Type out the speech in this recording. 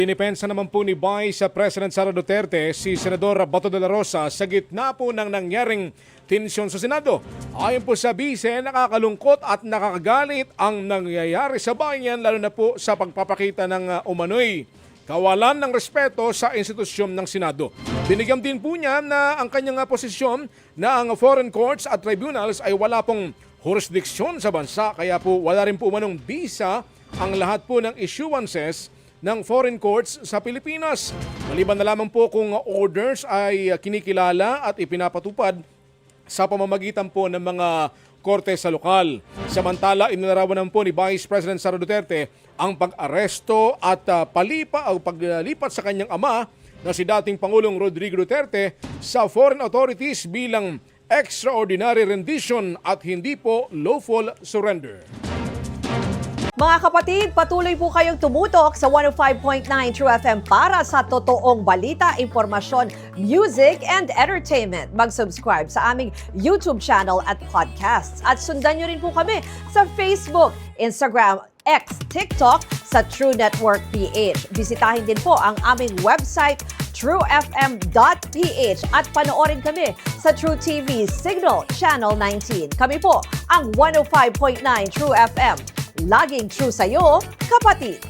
Dinipensa naman po ni Vice President Sara Duterte si Senador Bato de la Rosa sa gitna po ng nangyaring tensyon sa Senado. Ayon po sa Vice, nakakalungkot at nakakagalit ang nangyayari sa bayan lalo na po sa pagpapakita ng umano'y kawalan ng respeto sa institusyon ng Senado. Binigyan din po niya na ang kanyang posisyon na ang foreign courts at tribunals ay wala pong jurisdiksyon sa bansa kaya po wala rin po umanong bisa ang lahat po ng issuances ng foreign courts sa Pilipinas. Maliban na lamang po kung orders ay kinikilala at ipinapatupad sa pamamagitan po ng mga korte sa lokal. Samantala, inilarawan naman po ni Vice President Sara Duterte ang pag-aresto at paglipat sa kanyang ama na si dating Pangulong Rodrigo Duterte sa foreign authorities bilang extraordinary rendition at hindi po lawful surrender. Mga kapatid, patuloy po kayong tumutok sa 105.9 True FM para sa totoong balita, impormasyon, music, and entertainment. Mag-subscribe sa aming YouTube channel at podcasts. At sundan nyo rin po kami sa Facebook, Instagram, X, TikTok sa True Network PH. Bisitahin din po ang aming website, truefm.ph at panoorin kami sa True TV Signal Channel 19. Kami po ang 105.9 True FM. Laging true sa'yo, kapatid.